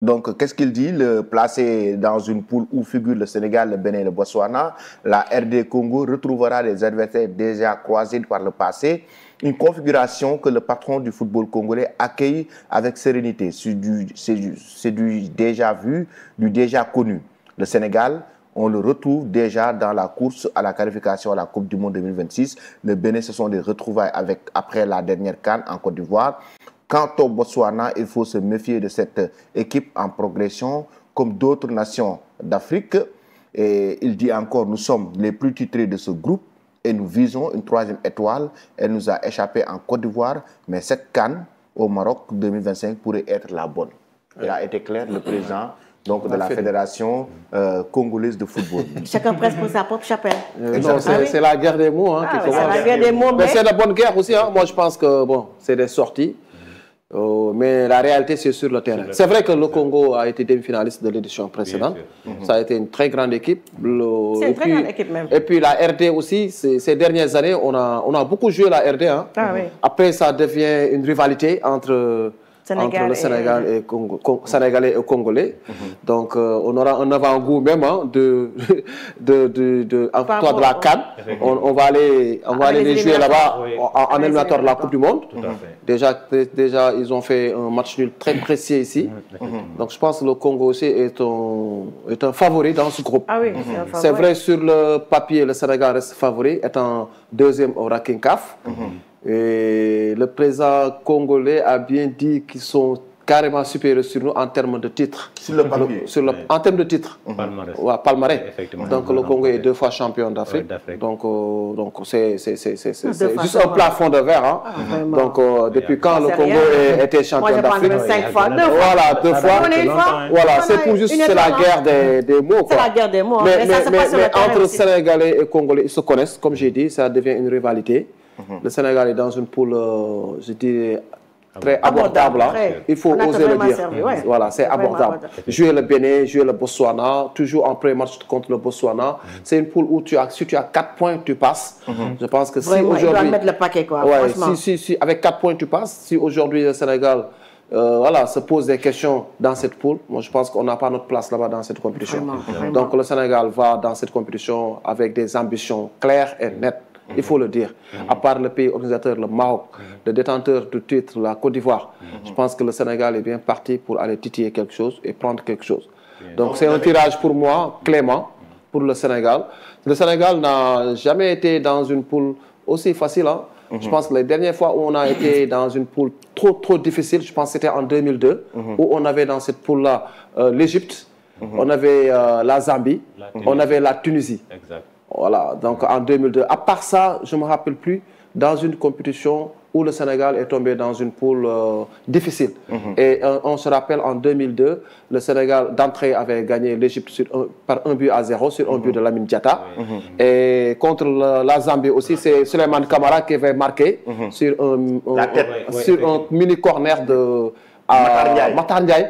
Donc, qu'est-ce qu'il dit? Le placer dans une poule où figurent le Sénégal, le Bénin et le Botswana, la RD Congo retrouvera des adversaires déjà croisés par le passé. Une configuration que le patron du football congolais accueille avec sérénité. C'est du déjà vu, du déjà connu. Le Sénégal, on le retrouve déjà dans la course à la qualification à la Coupe du Monde 2026. Le Bénin, ce sont des retrouvailles après la dernière CAN en Côte d'Ivoire. Quant au Botswana, il faut se méfier de cette équipe en progression, comme d'autres nations d'Afrique. Et il dit encore, nous sommes les plus titrés de ce groupe et nous visons une 3e étoile. Elle nous a échappé en Côte d'Ivoire, mais cette CAN au Maroc 2025 pourrait être la bonne. Il a été clair, le président donc, de la Fédération congolaise de football. Chacun presse pour sa propre chapelle. C'est la guerre des mots qui commence. C'est la guerre des mots, mais c'est la bonne guerre aussi. Moi, je pense que bon, c'est des sorties. Mais la réalité, c'est sur le terrain. C'est vrai que le Congo a été demi-finaliste de l'édition précédente. Ça a été une très grande équipe. C'est une très grande équipe même. Et puis la RD aussi, ces dernières années, on a beaucoup joué la RD. Hein. Oui. Après, ça devient une rivalité entre le Sénégal et Sénégalais et Congolais. Donc, on aura un avant-goût même de la CAN. On va aller les jouer là-bas en éliminatoire de la Coupe du Monde. Déjà, ils ont fait un match nul très précis ici. Donc, je pense que le Congo aussi est un favori dans ce groupe. Ah oui, c'est vrai, sur le papier, le Sénégal reste favori, étant 2e au ranking CAF. Et le président congolais a bien dit qu'ils sont carrément supérieurs sur nous en termes de titres. Sur le papier. En termes de titres. Palmarès. Donc le Congo est 2 fois champion d'Afrique. Donc c'est juste un plafond de verre. Hein. Donc depuis quand le Congo était champion d'Afrique? 5 fois. Voilà, 2 fois. Voilà, c'est pour juste la guerre des mots. C'est la guerre des mots. Mais entre Sénégalais et Congolais, ils se connaissent. Comme j'ai dit, ça devient une rivalité. Le Sénégal est dans une poule, je dirais, très abordable. Il faut oser le dire. Voilà, c'est abordable. Jouer le Bénin, jouer le Botswana, toujours en pré-match contre le Botswana. C'est une poule où si tu as 4 points, tu passes. Je pense que si aujourd'hui... Il doit mettre le paquet, quoi, franchement. Si avec 4 points, tu passes. Si aujourd'hui le Sénégal se pose des questions dans cette poule, moi je pense qu'on n'a pas notre place là-bas dans cette compétition. Vraiment. Donc le Sénégal va dans cette compétition avec des ambitions claires et nettes. Il faut le dire. À part le pays organisateur, le Maroc, le détenteur du titre, la Côte d'Ivoire, je pense que le Sénégal est bien parti pour aller titiller quelque chose et prendre quelque chose. Donc c'est un tirage pour moi, clément, pour le Sénégal. Le Sénégal n'a jamais été dans une poule aussi facile. Hein. Je pense que les dernières fois où on a été dans une poule trop difficile, je pense que c'était en 2002, où on avait dans cette poule-là l'Égypte, on avait la Zambie, on avait la Tunisie. Exact. Voilà, donc en 2002. À part ça, je ne me rappelle plus, dans une compétition où le Sénégal est tombé dans une poule difficile. Et on se rappelle, en 2002, le Sénégal d'entrée avait gagné l'Égypte par 1-0 sur un but de Lamine Diatta. Et contre la Zambie aussi, c'est Souleymane Camara qui avait marqué sur un mini-corner de Matar Ndiaye.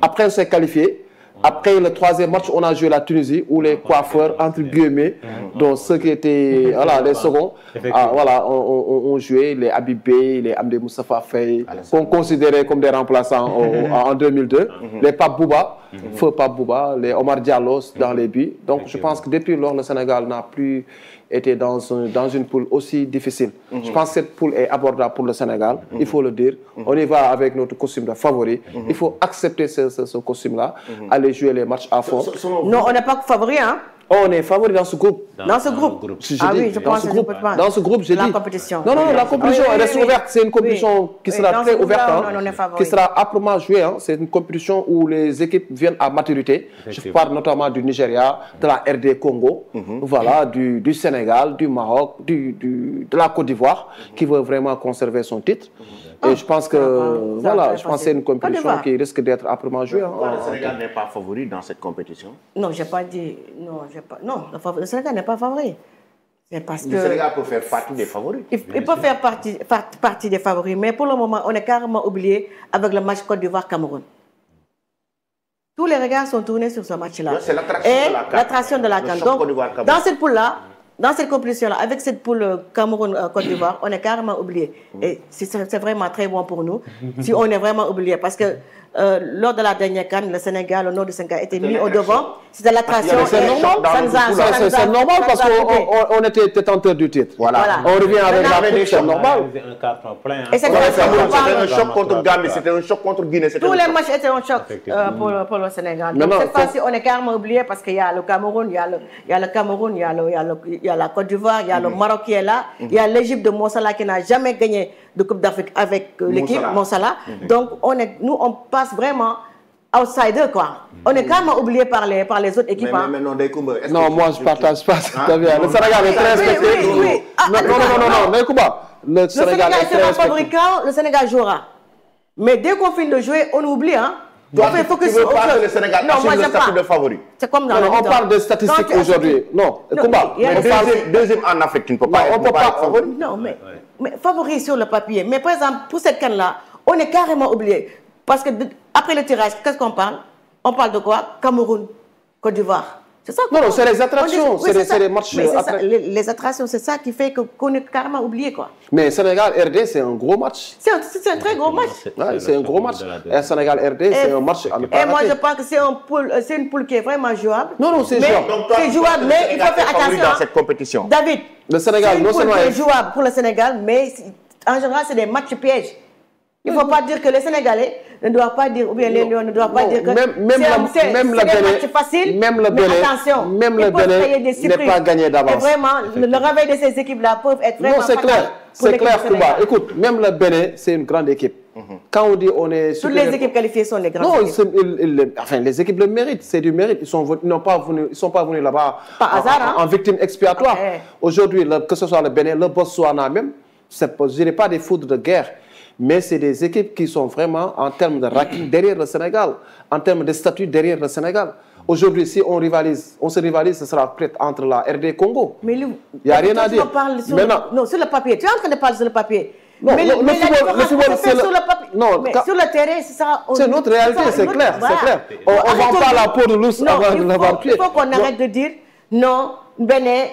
Après, on s'est qualifié. Après le 3e match, on a joué la Tunisie, où les coiffeurs, entre guillemets, donc ceux qui étaient les seconds, ont joué les Habib Beye, les Amdé Moustapha Faye, qu'on considérait comme des remplaçants en 2002, les Pape Bouba, feu Pape Bouba, les Omar Diallo dans les buts. Donc je pense que depuis lors, le Sénégal n'a plus été dans une poule aussi difficile. Je pense que cette poule est abordable pour le Sénégal, il faut le dire. On y va avec notre costume de favori. Il faut accepter ce costume-là, aller jouer les matchs à fond. Non, on n'est pas favori, hein? On est favori dans ce groupe. Dans ce groupe. Oui, je pense dans ce groupe, j'ai dit. La compétition. Non, la compétition reste ouverte. C'est une compétition qui sera très ouverte, qui sera âprement jouée. C'est une compétition où les équipes viennent à maturité. Je parle notamment du Nigeria, de la RD Congo, voilà, du Sénégal, du Maroc, de la Côte d'Ivoire, qui veut vraiment conserver son titre. Et je pense que c'est une compétition qui risque d'être âprement jouée. Le Sénégal n'est pas favori dans cette compétition? Non, je n'ai pas dit. Non, le Sénégal n'est pas favori. Parce que le Sénégal peut faire partie des favoris. Il peut faire partie des favoris, mais pour le moment, on est carrément oublié avec le match Côte d'Ivoire-Cameroun. Tous les regards sont tournés sur ce match-là. C'est l'attraction de la CAN. Donc, dans cette poule-là, dans cette compétition-là, avec cette poule Cameroun-Côte d'Ivoire, on est carrément oublié. Et c'est vraiment très bon pour nous si on est vraiment oublié. Parce que lors de la dernière CAN, le Sénégal, au nord du Sénégal, était mis au devant. C'était l'attraction. C'est normal parce qu'on était détenteur du titre. Voilà. On revient avec la coupe, c'est normal. Un carton plein. Et c'était un choc contre Gambie, c'était un choc contre Guinée. Tous les matchs étaient un choc pour le Sénégal. Donc cette fois-ci, on est carrément oublié parce qu'il y a le Cameroun, il y a le Cameroun, il y a la Côte d'Ivoire, il y a le Maroc qui est là, il y a l'Égypte de Monsala qui n'a jamais gagné de Coupe d'Afrique avec l'équipe Monsala. Donc nous, on passe vraiment outsider, quoi. On est carrément oublié par les autres équipes. Non, moi je partage pas. Le Sénégal est très respecté. Non, le Sénégal est très respecté. Le Sénégal jouera. Mais dès qu'on finit de jouer, on oublie, hein. Donc, tu veux pas que le Sénégal assume le statut de favori? C'est comme dans on parle de statistiques aujourd'hui. Non, Kumba. Deuxième en Afrique, tu ne peux pas être favori. Non, mais favori sur le papier. Mais par exemple, pour cette canne-là, on est carrément oublié. Parce que après le tirage, qu'est-ce qu'on parle? On parle de quoi? Cameroun, Côte d'Ivoire. C'est ça. Non, c'est les attractions, c'est les matchs. Les attractions, c'est ça qui fait qu'on est carrément oublié, quoi. Mais Sénégal-RD, c'est un gros match. C'est un très gros match. C'est un gros match. Et Sénégal-RD, c'est un match à ne pas rater. Et moi, je pense que c'est une poule qui est vraiment jouable. Non, c'est jouable. C'est jouable, mais il faut faire attention dans cette compétition. David, le Sénégal, non seulement est jouable pour le Sénégal, mais en général, c'est des matchs pièges. Il ne faut pas dire que les Sénégalais ne doivent pas dire, ou bien les Lions ne doivent pas dire que c'est des matchs faciles, mais attention, même le Bénin n'est pas gagné d'avance. Et vraiment, le réveil de ces équipes-là peuvent être vraiment fatal. C'est clair, Kumba. Écoute, même le Bénin, c'est une grande équipe. Quand on dit on est... Toutes les équipes qualifiées sont les grandes équipes. Enfin, les équipes le méritent, c'est du mérite. Ils ne sont pas venus là-bas en victime expiatoire. Aujourd'hui, que ce soit le Bénin, le Botswana même, je ne dirais pas des foudres de guerre, mais c'est des équipes qui sont vraiment, en termes de ranking, derrière le Sénégal, en termes de statut, derrière le Sénégal. Aujourd'hui, si on se rivalise, ce sera peut-être entre la RD Congo. Mais il n'y a rien à dire. Non, sur le papier. Tu es en train de parler sur le papier. Non, mais le football, c'est sur le papier. Non, mais sur le terrain, c'est notre réalité, c'est clair. On ne vend pas la peau de l'ours avant de l'avoir tué. Il faut qu'on arrête de dire non, Bénin,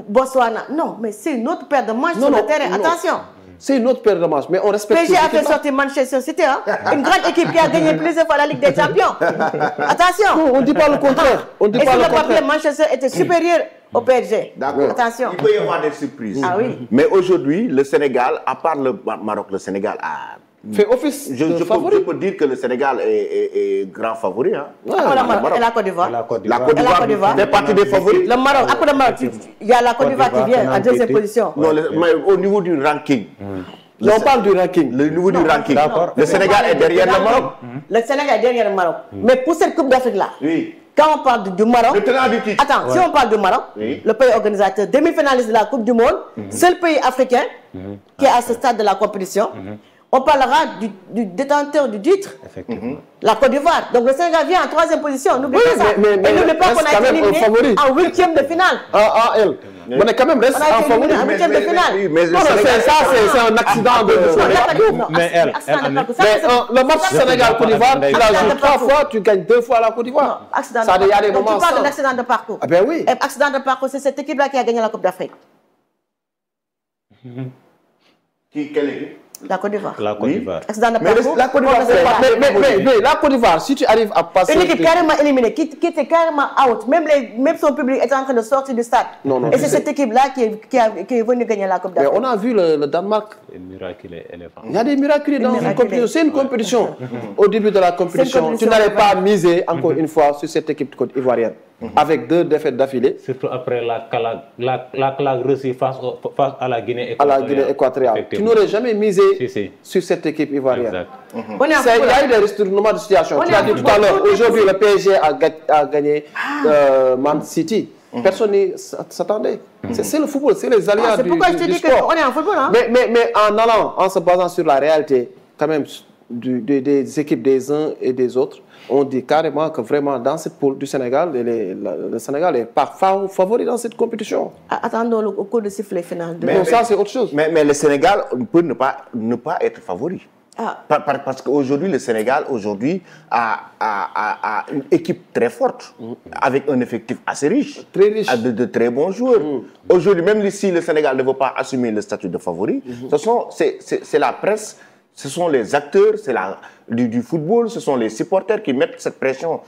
Botswana. Non, mais c'est une autre paire de manches sur le terrain. Attention. C'est une autre paire de manches, mais on respecte. PSG a fait sortir Manchester City, hein? Une grande équipe qui a gagné plusieurs fois la Ligue des Champions. Attention. Non, on ne dit pas le contraire. Et sur le papier, Manchester était supérieur au PSG. D'accord. Attention. Il peut y avoir des surprises. Ah oui. Mais aujourd'hui, le Sénégal, à part le Maroc, le Sénégal a fait office de favori. Je peux dire que le Sénégal est grand favori. Hein. Et la Côte d'Ivoire. La Côte d'Ivoire fait partie des favoris. Le Maroc, après le Maroc, il y a la Côte d'Ivoire qui vient à deuxième position. Non, mais au niveau du ranking. On parle du ranking. Le niveau du ranking. Le Sénégal est derrière le Maroc. Le Sénégal est derrière le Maroc. Mais pour cette Coupe d'Afrique-là, quand on parle du Maroc, attends, si on parle du Maroc, le pays organisateur, demi-finaliste de la Coupe du Monde, seul pays africain qui est à ce stade de la compétition, on parlera du détenteur du titre, la Côte d'Ivoire. Donc le Sénégal vient en troisième position, n'oubliez pas ça. Et n'oubliez pas qu'on a été éliminé en huitième de finale. On est quand même resté en favori. En huitième de finale. C'est un accident de... Mais le match Sénégal-Côte d'Ivoire, tu la joues 3 fois, tu gagnes 2 fois la Côte d'Ivoire. Donc tu parles d'un accident de parcours. Ah ben oui. Accident de parcours, c'est cette équipe-là qui a gagné la Coupe d'Afrique. Quelle équipe? La Côte d'Ivoire. La Côte d'Ivoire. La Côte d'Ivoire, mais la Côte d'Ivoire, si tu arrives à passer... Une équipe carrément éliminée, qui était carrément out. Même son public était en train de sortir du stade. Et c'est cette équipe-là qui est venue gagner la Coupe d'Afrique. On a vu le Danemark. Il y a des miracles dans une compétition. C'est une compétition. Au début de la compétition, tu n'allais pas miser, encore une fois, sur cette équipe côte ivoirienne. Avec 2 défaites d'affilée. Surtout après la claque reçue face à la Guinée équatoriale. À la Guinée équatoriale. Tu n'aurais jamais misé sur cette équipe ivoirienne. Il y a eu des retournements de situation. Tu l'as dit tout à l'heure. Aujourd'hui, le PSG a gagné Man City. Personne ne s'attendait. C'est le football, c'est les aléas du sport. C'est pourquoi je te dis qu'on est en football. Hein? Mais en se basant sur la réalité, quand même, des équipes des uns et des autres, on dit carrément que vraiment dans cette poule du Sénégal, le Sénégal est par favori dans cette compétition. Attendons au coup de sifflet final. Mais ça, c'est autre chose. Mais le Sénégal peut ne pas être favori. Parce qu'aujourd'hui, le Sénégal a a une équipe très forte, avec un effectif assez riche. Très riche. Avec de très bons joueurs. Aujourd'hui, même si le Sénégal ne veut pas assumer le statut de favori, c'est la presse, ce sont les acteurs du football, ce sont les supporters qui mettent cette pression